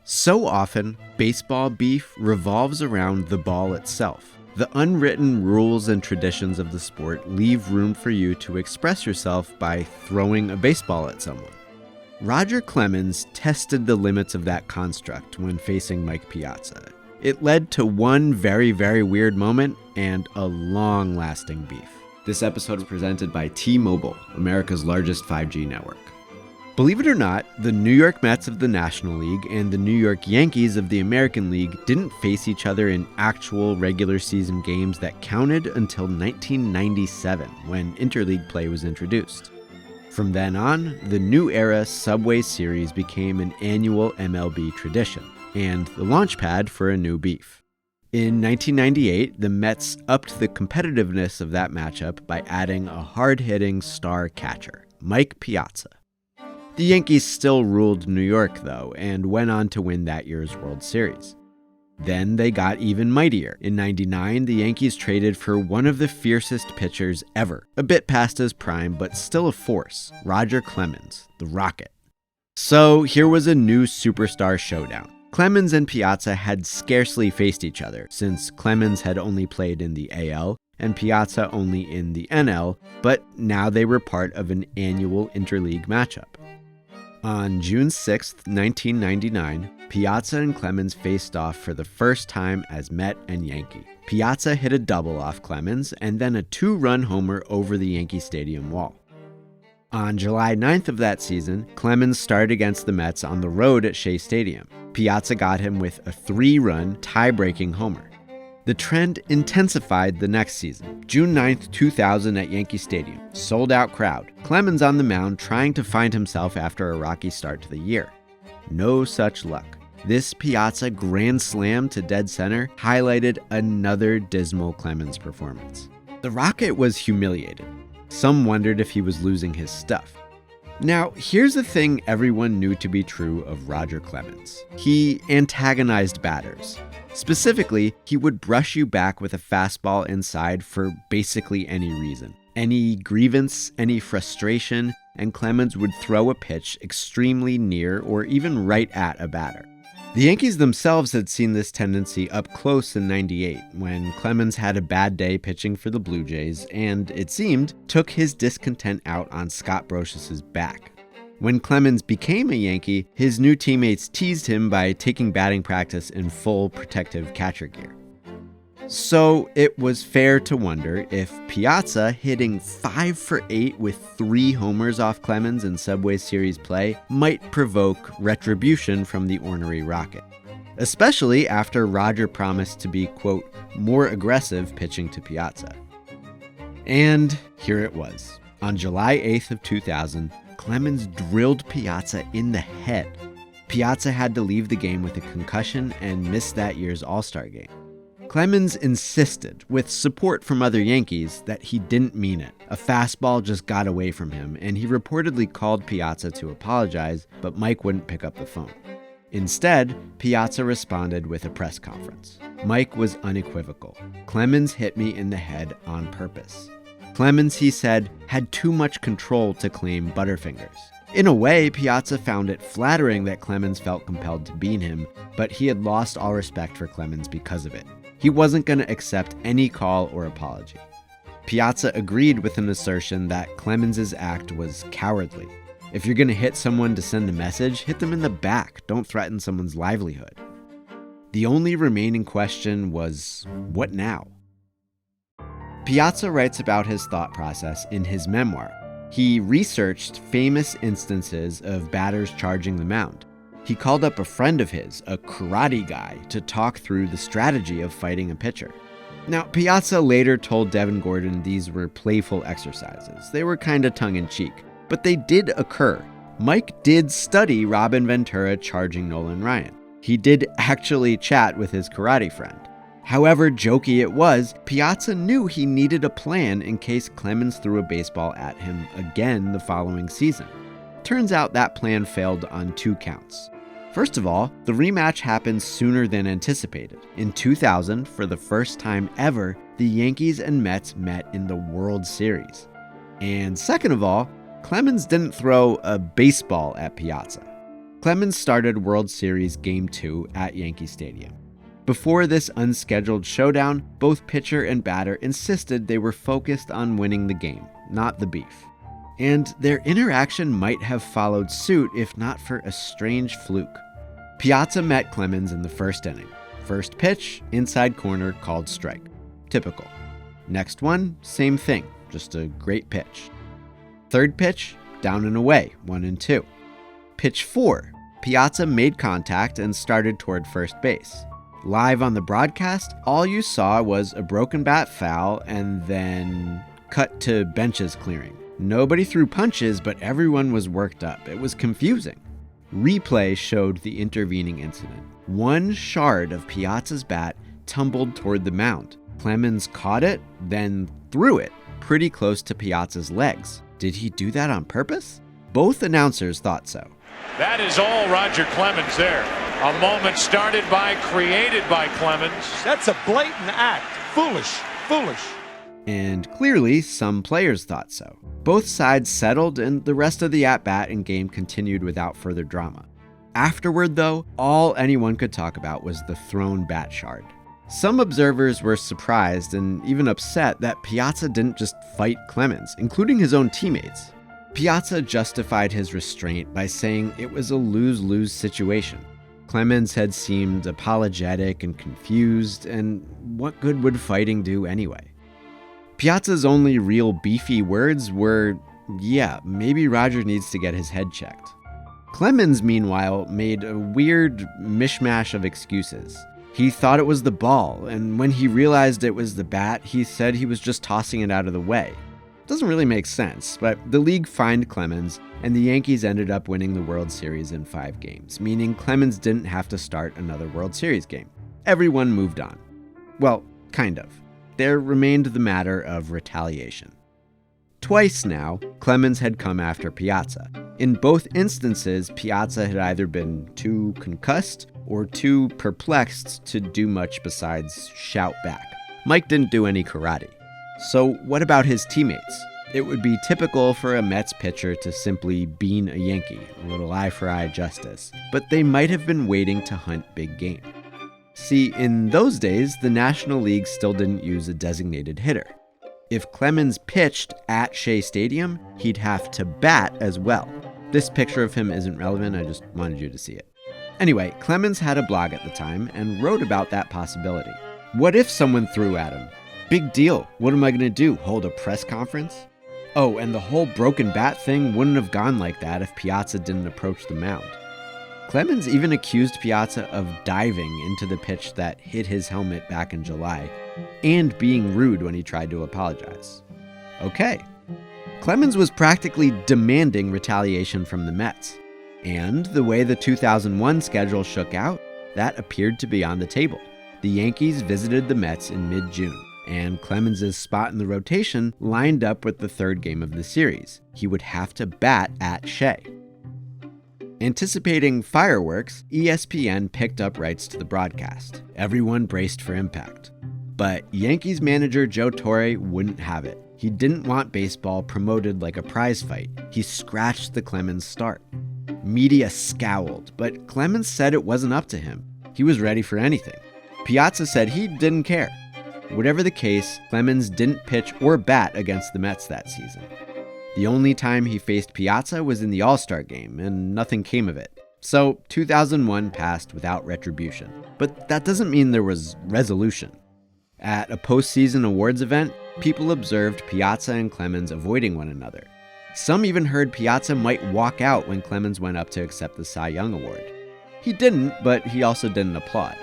So often, baseball beef revolves around the ball itself. The unwritten rules and traditions of the sport leave room for you to express yourself by throwing a baseball at someone. Roger Clemens tested the limits of that construct when facing Mike Piazza. It led to one very, very weird moment and a long-lasting beef. This episode is presented by T-Mobile, America's largest 5G network. Believe it or not, the New York Mets of the National League and the New York Yankees of the American League didn't face each other in actual regular season games that counted until 1997, when interleague play was introduced. From then on, the new era Subway Series became an annual MLB tradition, and the launchpad for a new beef. In 1998, the Mets upped the competitiveness of that matchup by adding a hard-hitting star catcher, Mike Piazza. The Yankees still ruled New York, though, and went on to win that year's World Series. Then they got even mightier. In '99, the Yankees traded for one of the fiercest pitchers ever, a bit past his prime, but still a force, Roger Clemens, the Rocket. So here was a new superstar showdown. Clemens and Piazza had scarcely faced each other, since Clemens had only played in the AL and Piazza only in the NL, but now they were part of an annual interleague matchup. On June 6, 1999, Piazza and Clemens faced off for the first time as Met and Yankee. Piazza hit a double off Clemens and then a 2-run homer over the Yankee Stadium wall. On July 9th of that season, Clemens started against the Mets on the road at Shea Stadium. Piazza got him with a 3-run, tie-breaking homer. The trend intensified the next season. June 9th, 2000 at Yankee Stadium. Sold-out crowd. Clemens on the mound trying to find himself after a rocky start to the year. No such luck. This Piazza grand slam to dead center highlighted another dismal Clemens performance. The Rocket was humiliated. Some wondered if he was losing his stuff. Now, here's the thing everyone knew to be true of Roger Clemens. He antagonized batters. Specifically, he would brush you back with a fastball inside for basically any reason. Any grievance, any frustration, and Clemens would throw a pitch extremely near or even right at a batter. The Yankees themselves had seen this tendency up close in '98, when Clemens had a bad day pitching for the Blue Jays and, it seemed, took his discontent out on Scott Brosius' back. When Clemens became a Yankee, his new teammates teased him by taking batting practice in full protective catcher gear. So it was fair to wonder if Piazza hitting 5 for 8 with 3 homers off Clemens in Subway Series play might provoke retribution from the ornery Rocket, especially after Roger promised to be, quote, more aggressive pitching to Piazza. And here it was. On July 8th of 2000, Clemens drilled Piazza in the head. Piazza had to leave the game with a concussion and missed that year's All-Star game. Clemens insisted, with support from other Yankees, that he didn't mean it. A fastball just got away from him, and he reportedly called Piazza to apologize, but Mike wouldn't pick up the phone. Instead, Piazza responded with a press conference. Mike was unequivocal. Clemens hit me in the head on purpose. Clemens, he said, had too much control to claim Butterfingers. In a way, Piazza found it flattering that Clemens felt compelled to bean him, but he had lost all respect for Clemens because of it. He wasn't going to accept any call or apology. Piazza agreed with an assertion that Clemens' act was cowardly. If you're going to hit someone to send a message, hit them in the back. Don't threaten someone's livelihood. The only remaining question was, what now? Piazza writes about his thought process in his memoir. He researched famous instances of batters charging the mound. He called up a friend of his, a karate guy, to talk through the strategy of fighting a pitcher. Now, Piazza later told Devin Gordon these were playful exercises. They were kinda tongue-in-cheek, but they did occur. Mike did study Robin Ventura charging Nolan Ryan. He did actually chat with his karate friend. However jokey it was, Piazza knew he needed a plan in case Clemens threw a baseball at him again the following season. Turns out that plan failed on 2 counts. First of all, the rematch happened sooner than anticipated. In 2000, for the first time ever, the Yankees and Mets met in the World Series. And second of all, Clemens didn't throw a baseball at Piazza. Clemens started World Series Game 2 at Yankee Stadium. Before this unscheduled showdown, both pitcher and batter insisted they were focused on winning the game, not the beef. And their interaction might have followed suit if not for a strange fluke. Piazza met Clemens in the first inning. First pitch, inside corner, called strike. Typical. Next one, same thing, just a great pitch. Third pitch, down and away, 1-2. Pitch 4, Piazza made contact and started toward first base. Live on the broadcast, all you saw was a broken bat foul and then cut to benches clearing. Nobody threw punches, but everyone was worked up. It was confusing. Replay showed the intervening incident. One shard of Piazza's bat tumbled toward the mound. Clemens caught it, then threw it pretty close to Piazza's legs. Did he do that on purpose? Both announcers thought so. That is all Roger Clemens there. A moment started by, created by Clemens. That's a blatant act. Foolish. And clearly, some players thought so. Both sides settled, and the rest of the at-bat and game continued without further drama. Afterward, though, all anyone could talk about was the thrown bat shard. Some observers were surprised and even upset that Piazza didn't just fight Clemens, including his own teammates. Piazza justified his restraint by saying it was a lose-lose situation. Clemens had seemed apologetic and confused, and what good would fighting do anyway? Piazza's only real beefy words were, yeah, maybe Roger needs to get his head checked. Clemens, meanwhile, made a weird mishmash of excuses. He thought it was the ball, and when he realized it was the bat, he said he was just tossing it out of the way. Doesn't really make sense, but the league fined Clemens, and the Yankees ended up winning the World Series in 5 games, meaning Clemens didn't have to start another World Series game. Everyone moved on. Well, kind of. There remained the matter of retaliation. Twice now, Clemens had come after Piazza. In both instances, Piazza had either been too concussed or too perplexed to do much besides shout back. Mike didn't do any karate. So what about his teammates? It would be typical for a Mets pitcher to simply bean a Yankee, a little eye-for-eye justice, but they might have been waiting to hunt big game. See, in those days, the National League still didn't use a designated hitter. If Clemens pitched at Shea Stadium, he'd have to bat as well. This picture of him isn't relevant, I just wanted you to see it. Anyway, Clemens had a blog at the time and wrote about that possibility. What if someone threw at him? Big deal. What am I going to do? Hold a press conference? Oh, and the whole broken bat thing wouldn't have gone like that if Piazza didn't approach the mound. Clemens even accused Piazza of diving into the pitch that hit his helmet back in July, and being rude when he tried to apologize. Okay. Clemens was practically demanding retaliation from the Mets. And the way the 2001 schedule shook out, that appeared to be on the table. The Yankees visited the Mets in mid-June, and Clemens' spot in the rotation lined up with the third game of the series. He would have to bat at Shea. Anticipating fireworks, ESPN picked up rights to the broadcast. Everyone braced for impact. But Yankees manager Joe Torre wouldn't have it. He didn't want baseball promoted like a prize fight. He scratched the Clemens start. Media scowled, but Clemens said it wasn't up to him. He was ready for anything. Piazza said he didn't care. Whatever the case, Clemens didn't pitch or bat against the Mets that season. The only time he faced Piazza was in the All-Star game, and nothing came of it. So 2001 passed without retribution. But that doesn't mean there was resolution. At a postseason awards event, people observed Piazza and Clemens avoiding one another. Some even heard Piazza might walk out when Clemens went up to accept the Cy Young Award. He didn't, but he also didn't applaud.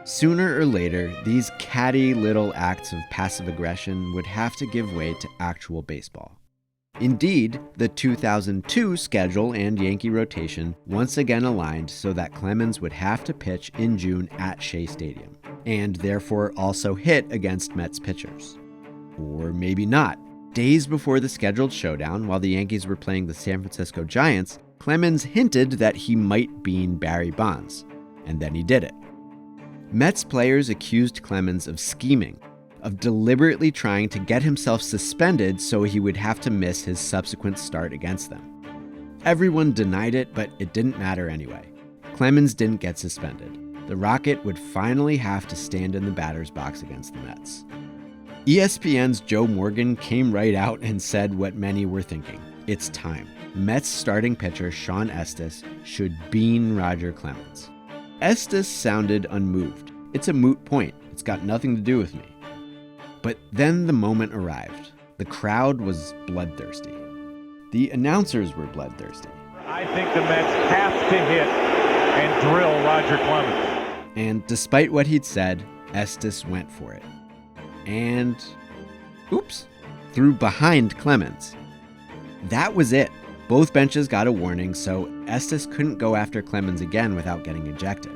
Sooner or later, these catty little acts of passive aggression would have to give way to actual baseball. Indeed, the 2002 schedule and Yankee rotation once again aligned so that Clemens would have to pitch in June at Shea Stadium, and therefore also hit against Mets pitchers. Or maybe not. Days before the scheduled showdown, while the Yankees were playing the San Francisco Giants, Clemens hinted that he might bean Barry Bonds, and then he did it. Mets players accused Clemens of scheming, of deliberately trying to get himself suspended so he would have to miss his subsequent start against them. Everyone denied it, but it didn't matter anyway. Clemens didn't get suspended. The Rocket would finally have to stand in the batter's box against the Mets. ESPN's Joe Morgan came right out and said what many were thinking. It's time. Mets starting pitcher Sean Estes should bean Roger Clemens. Estes sounded unmoved. It's a moot point. It's got nothing to do with me. But then the moment arrived. The crowd was bloodthirsty. The announcers were bloodthirsty. I think the Mets have to hit and drill Roger Clemens. And despite what he'd said, Estes went for it. And, oops, threw behind Clemens. That was it. Both benches got a warning, so Estes couldn't go after Clemens again without getting ejected.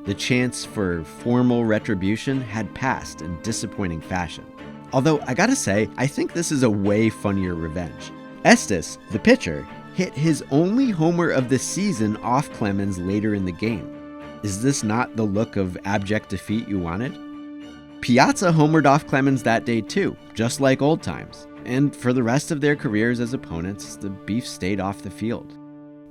The chance for formal retribution had passed in disappointing fashion. Although, I gotta say, I think this is a way funnier revenge. Estes, the pitcher, hit his only homer of the season off Clemens later in the game. Is this not the look of abject defeat you wanted? Piazza homered off Clemens that day too, just like old times. And for the rest of their careers as opponents, the beef stayed off the field.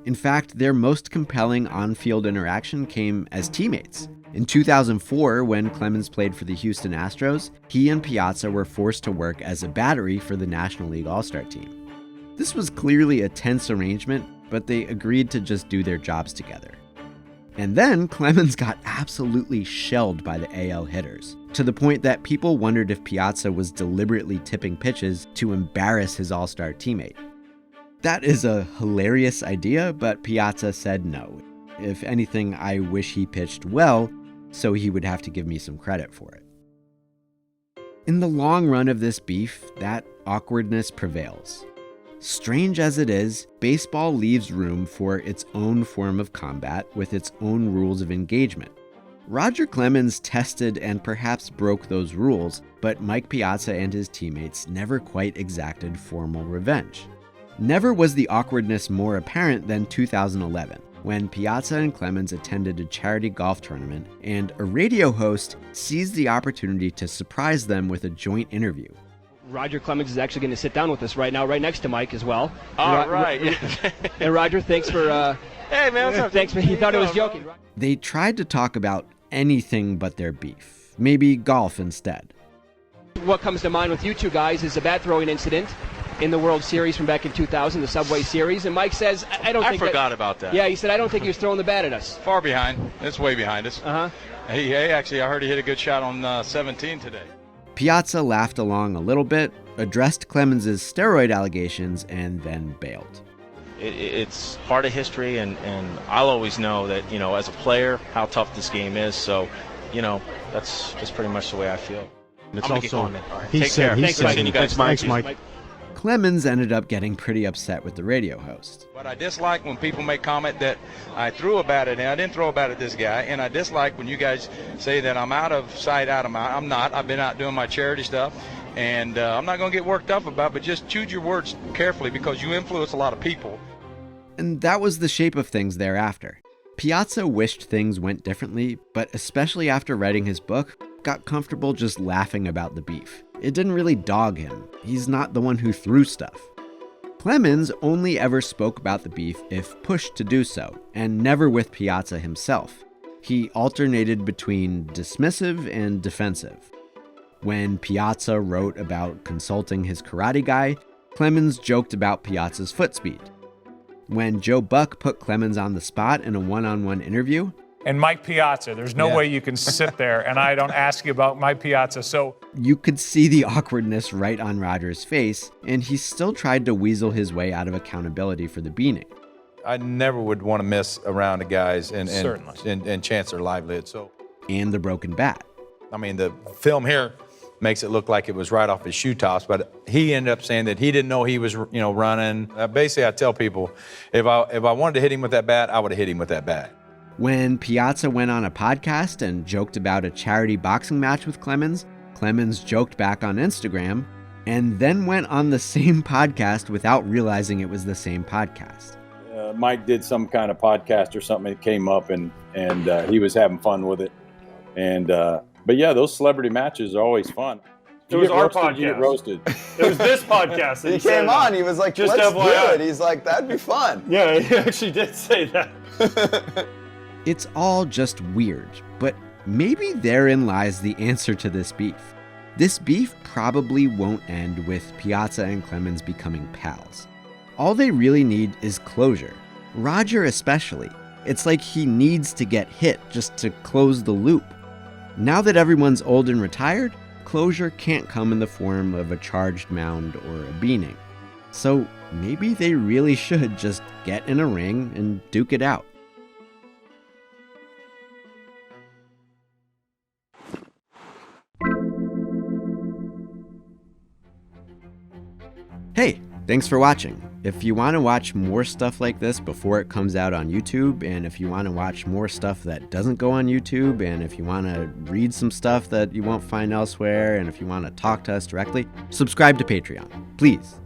In fact, their most compelling on-field interaction came as teammates. In 2004, when Clemens played for the Houston Astros, he and Piazza were forced to work as a battery for the National League All-Star team. This was clearly a tense arrangement, but they agreed to just do their jobs together. And then Clemens got absolutely shelled by the AL hitters, to the point that people wondered if Piazza was deliberately tipping pitches to embarrass his all-star teammate. That is a hilarious idea, but Piazza said no. If anything, I wish he pitched well, so he would have to give me some credit for it. In the long run of this beef, that awkwardness prevails. Strange as it is, baseball leaves room for its own form of combat with its own rules of engagement. Roger Clemens tested and perhaps broke those rules, but Mike Piazza and his teammates never quite exacted formal revenge. Never was the awkwardness more apparent than 2011, when Piazza and Clemens attended a charity golf tournament, and a radio host seized the opportunity to surprise them with a joint interview. Roger Clemens is actually going to sit down with us right now, right next to Mike as well. All right. And Roger, thanks for... hey, man, what's up? Thanks for... He thought it was joking. They tried to talk about anything but their beef. Maybe golf instead. What comes to mind with you two guys is a bat throwing incident in the World Series from back in 2000, the Subway Series. And Mike says, I forgot about that. Yeah, he said, I don't think he was throwing the bat at us. Far behind. It's way behind us. Uh-huh. Hey, actually, I heard he hit a good shot on 17 today. Piazza laughed along a little bit, addressed Clemens' steroid allegations, and then bailed. It's part of history, and I'll always know that, as a player, how tough this game is. So, that's just pretty much the way I feel. It's I'm also, also, right. he Take said, care. he Thanks, said, Mike. You guys. thanks, Mike. Clemens ended up getting pretty upset with the radio host. But I dislike when people make comment that I threw a bat at him. I didn't throw a bat at this guy. And I dislike when you guys say that I'm out of sight, out of mind. I'm not. I've been out doing my charity stuff. And I'm not going to get worked up about it, but just choose your words carefully because you influence a lot of people. And that was the shape of things thereafter. Piazza wished things went differently, but especially after writing his book, got comfortable just laughing about the beef. It didn't really dog him. He's not the one who threw stuff. Clemens only ever spoke about the beef if pushed to do so, and never with Piazza himself. He alternated between dismissive and defensive. When Piazza wrote about consulting his karate guy, Clemens joked about Piazza's foot speed. When Joe Buck put Clemens on the spot in a one-on-one interview, and Mike Piazza, there's no way you can sit there and I don't ask you about Mike Piazza. So you could see the awkwardness right on Roger's face, and he still tried to weasel his way out of accountability for the beating. I never would want to mess around the guys and chance their livelihood. And the broken bat. I mean, the film here makes it look like it was right off his shoe tops, but he ended up saying that he didn't know he was, running. Basically, I tell people, if I wanted to hit him with that bat, I would have hit him with that bat. When Piazza went on a podcast and joked about a charity boxing match with Clemens, Clemens joked back on Instagram, and then went on the same podcast without realizing it was the same podcast. Mike did some kind of podcast or something that came up, and he was having fun with it. And but yeah, those celebrity matches are always fun. It was our roasted, you get podcast. roasted. It was this podcast. That He said came that. on. He was like, Just let's do FYI. it. He's like, that'd be fun. Yeah, he actually did say that. It's all just weird, but maybe therein lies the answer to this beef. This beef probably won't end with Piazza and Clemens becoming pals. All they really need is closure. Roger especially. It's like he needs to get hit just to close the loop. Now that everyone's old and retired, closure can't come in the form of a charged mound or a beaning. So maybe they really should just get in a ring and duke it out. Hey, thanks for watching. If you want to watch more stuff like this before it comes out on YouTube, and if you want to watch more stuff that doesn't go on YouTube, and if you want to read some stuff that you won't find elsewhere, and if you want to talk to us directly, subscribe to Patreon, please.